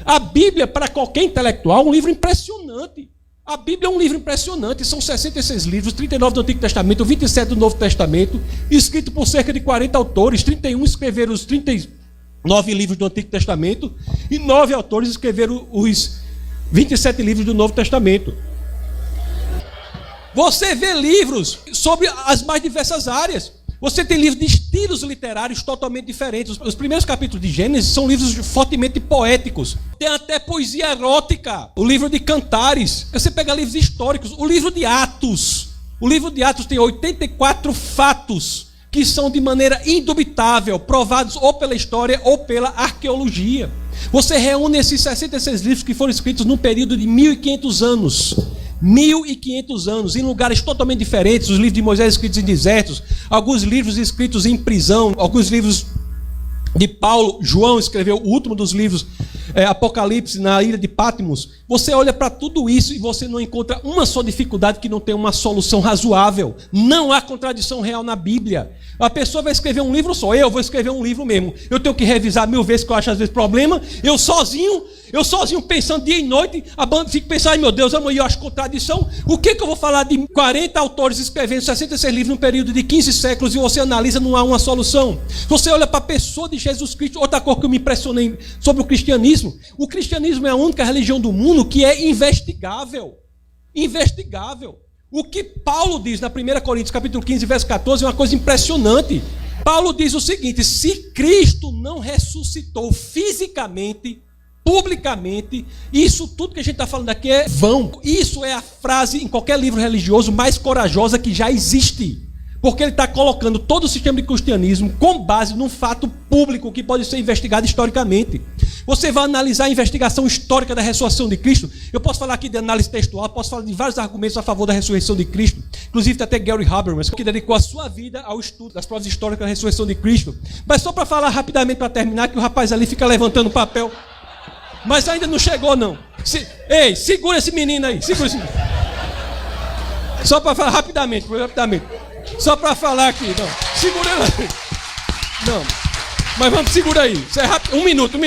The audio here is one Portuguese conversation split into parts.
A Bíblia, para qualquer intelectual, é um livro impressionante. A Bíblia é um livro impressionante. São 66 livros, 39 do Antigo Testamento, 27 do Novo Testamento, escrito por cerca de 40 autores. 31 escreveram os 39 livros do Antigo Testamento e 9 autores escreveram os 27 livros do Novo Testamento. Você vê livros sobre as mais diversas áreas. Você tem livros de estilos literários totalmente diferentes. Os primeiros capítulos de Gênesis são livros fortemente poéticos. Tem até poesia erótica. O livro de Cantares. Você pega livros históricos. O livro de Atos. O livro de Atos tem 84 fatos que são de maneira indubitável provados ou pela história ou pela arqueologia. Você reúne esses 66 livros que foram escritos num período de 1.500 anos. 1.500 anos, em lugares totalmente diferentes. Os livros de Moisés escritos em desertos, alguns livros escritos em prisão, alguns livros de Paulo. João escreveu o último dos livros, Apocalipse, na ilha de Patmos. Você olha para tudo isso e você não encontra uma só dificuldade que não tenha uma solução razoável. Não há contradição real na Bíblia. A pessoa vai escrever um livro só, eu vou escrever um livro mesmo. Eu tenho que revisar 1000 vezes, que eu acho às vezes problema. Eu sozinho pensando dia e noite, fico pensando, ai meu Deus, amanhã eu acho contradição. O que eu vou falar de 40 autores escrevendo 66 livros num período de 15 séculos e você analisa, não há uma solução? Você olha para a pessoa de Jesus Cristo. Outra coisa que eu me impressionei sobre o cristianismo é a única religião do mundo que é investigável. Investigável. O que Paulo diz na 1 Coríntios capítulo 15, verso 14, é uma coisa impressionante. Paulo diz o seguinte: se Cristo não ressuscitou fisicamente, publicamente, isso tudo que a gente está falando aqui é vão. Isso é a frase em qualquer livro religioso mais corajosa que já existe. Porque ele está colocando todo o sistema de cristianismo com base num fato público que pode ser investigado historicamente. Você vai analisar a investigação histórica da ressurreição de Cristo. Eu posso falar aqui de análise textual, posso falar de vários argumentos a favor da ressurreição de Cristo. Inclusive tem até Gary Habermas, que dedicou a sua vida ao estudo das provas históricas da ressurreição de Cristo. Mas só para falar rapidamente, para terminar, que o rapaz ali fica levantando o papel. Mas ainda não chegou, não. Ei, segura esse menino aí. Segura esse menino. Só para falar rapidamente. Só para falar aqui. Não. Segura ele aí. Não. Mas vamos, segura aí. Isso é rápido. Um minuto.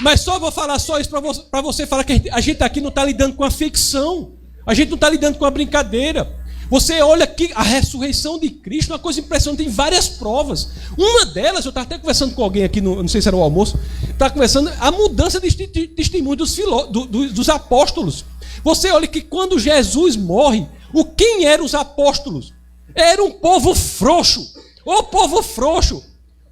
Mas só vou falar só isso para você falar que a gente aqui não está lidando com a ficção. A gente não está lidando com a brincadeira. Você olha aqui, a ressurreição de Cristo é uma coisa impressionante, tem várias provas. Uma delas, eu estava até conversando com alguém aqui, não sei se era o almoço, estava conversando, a mudança de testemunho dos apóstolos. Você olha que quando Jesus morre, quem eram os apóstolos? Era um povo frouxo,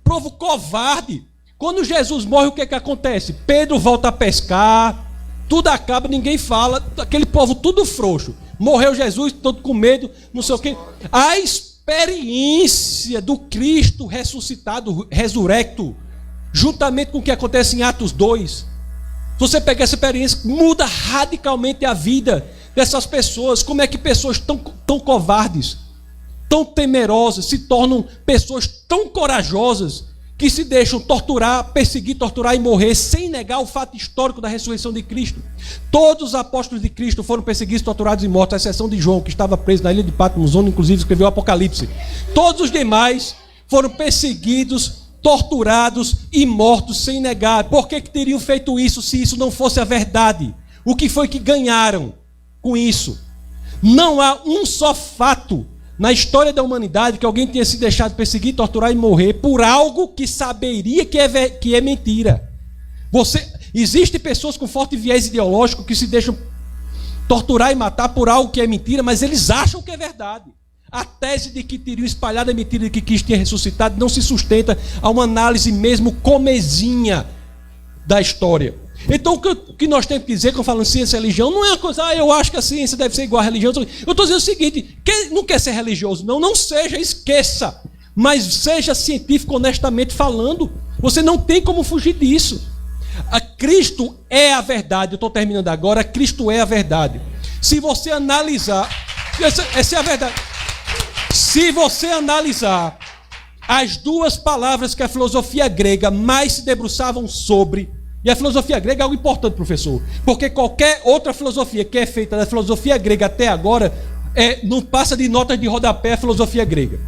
povo covarde. Quando Jesus morre, o que acontece? Pedro volta a pescar, tudo acaba, ninguém fala, aquele povo tudo frouxo. Morreu Jesus, todo com medo, não sei o quê. A experiência do Cristo ressuscitado, ressurrecto, juntamente com o que acontece em Atos 2, se você pegar essa experiência, muda radicalmente a vida dessas pessoas. Como é que pessoas tão covardes, tão temerosas, se tornam pessoas tão corajosas, que se deixam torturar, perseguir, torturar e morrer sem negar o fato histórico da ressurreição de Cristo. Todos os apóstolos de Cristo foram perseguidos, torturados e mortos, à exceção de João, que estava preso na ilha de Patmos, onde inclusive escreveu o Apocalipse. Todos os demais foram perseguidos, torturados e mortos sem negar. Por que teriam feito isso se isso não fosse a verdade? O que foi que ganharam com isso? Não há um só fato na história da humanidade que alguém tenha se deixado perseguir, torturar e morrer por algo que saberia que é mentira. Existem pessoas com forte viés ideológico que se deixam torturar e matar por algo que é mentira, mas eles acham que é verdade. A tese de que teriam espalhado a mentira de que Cristo tinha ressuscitado não se sustenta a uma análise mesmo comezinha da história. Então o que nós temos que dizer quando falamos ciência e religião não é uma coisa, eu acho que a ciência deve ser igual à religião. Eu estou dizendo o seguinte: não quer ser religioso, não seja, esqueça, mas seja científico honestamente falando. Você não tem como fugir disso. Cristo é a verdade. Eu estou terminando agora. Cristo é a verdade. Se você analisar, essa é a verdade. Se você analisar as duas palavras que a filosofia grega mais se debruçavam sobre. E a filosofia grega é algo importante, professor, porque qualquer outra filosofia que é feita da filosofia grega até agora não passa de notas de rodapé a filosofia grega.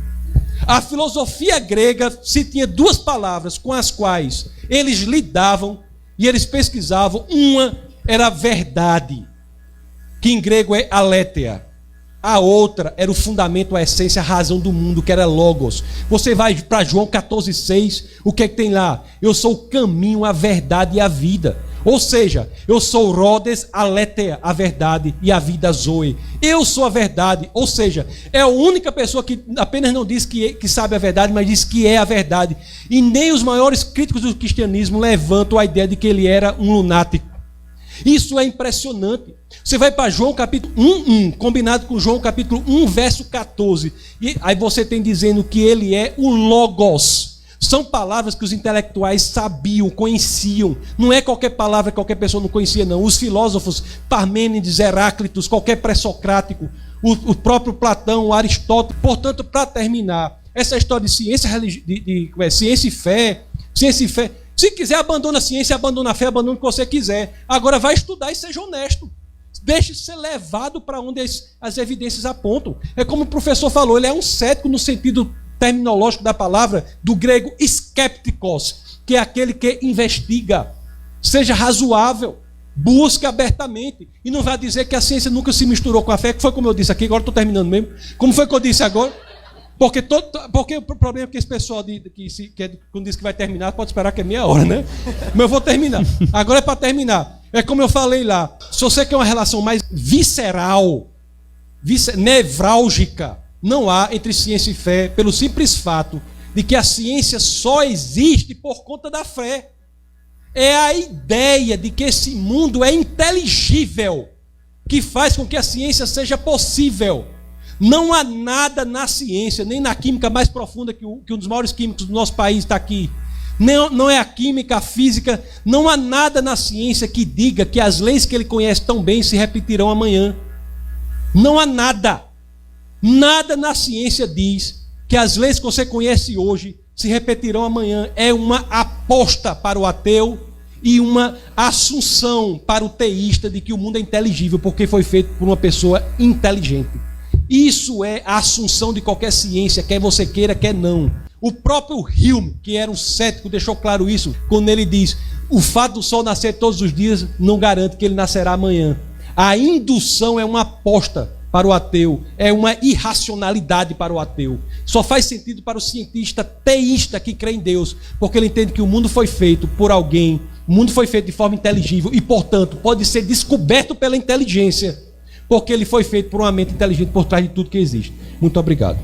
A filosofia grega se tinha duas palavras com as quais eles lidavam e eles pesquisavam. Uma era a verdade, que em grego é aletheia. A outra era o fundamento, a essência, a razão do mundo, que era logos. Você vai para João 14,6, o que é que tem lá? Eu sou o caminho, a verdade e a vida. Ou seja, eu sou Rhodes, aletheia, a verdade, e a vida zoe. Eu sou a verdade, ou seja, é a única pessoa que apenas não diz que sabe a verdade, mas diz que é a verdade. E nem os maiores críticos do cristianismo levantam a ideia de que ele era um lunático. Isso é impressionante. Você vai para João capítulo 1, combinado com João capítulo 1, verso 14. E aí você tem dizendo que ele é o Logos. São palavras que os intelectuais sabiam, conheciam. Não é qualquer palavra que qualquer pessoa não conhecia, não. Os filósofos, Parmênides, Heráclitos, qualquer pré-socrático, o próprio Platão, Aristóteles. Portanto, para terminar, essa história de ciência, ciência e fé, ciência e fé. Se quiser, abandona a ciência, abandona a fé, abandona o que você quiser. Agora vai estudar e seja honesto. Deixe ser levado para onde as evidências apontam. É como o professor falou, ele é um cético no sentido terminológico da palavra, do grego skeptikos, que é aquele que investiga. Seja razoável, busque abertamente. E não vai dizer que a ciência nunca se misturou com a fé, que foi como eu disse aqui, agora estou terminando mesmo. Como foi que eu disse agora? Porque o problema é que esse pessoal quando diz que vai terminar, pode esperar que é meia hora, né? Mas eu vou terminar. Agora é para terminar. É como eu falei lá. Se você quer uma relação mais visceral, nevrálgica, não há entre ciência e fé, pelo simples fato de que a ciência só existe por conta da fé. É a ideia de que esse mundo é inteligível que faz com que a ciência seja possível. Não há nada na ciência, nem na química mais profunda que um dos maiores químicos do nosso país está aqui. Não é a química, a física. Não há nada na ciência que diga que as leis que ele conhece tão bem se repetirão amanhã. Não há nada. Nada na ciência diz que as leis que você conhece hoje se repetirão amanhã. É uma aposta para o ateu e uma assunção para o teísta de que o mundo é inteligível porque foi feito por uma pessoa inteligente. Isso é a assunção de qualquer ciência, quer você queira, quer não. O próprio Hume, que era um cético, deixou claro isso quando ele diz: o fato do sol nascer todos os dias não garante que ele nascerá amanhã. A indução é uma aposta para o ateu, é uma irracionalidade para o ateu. Só faz sentido para o cientista teísta que crê em Deus, porque ele entende que o mundo foi feito por alguém, o mundo foi feito de forma inteligível e, portanto, pode ser descoberto pela inteligência, porque ele foi feito por uma mente inteligente por trás de tudo que existe. Muito obrigado.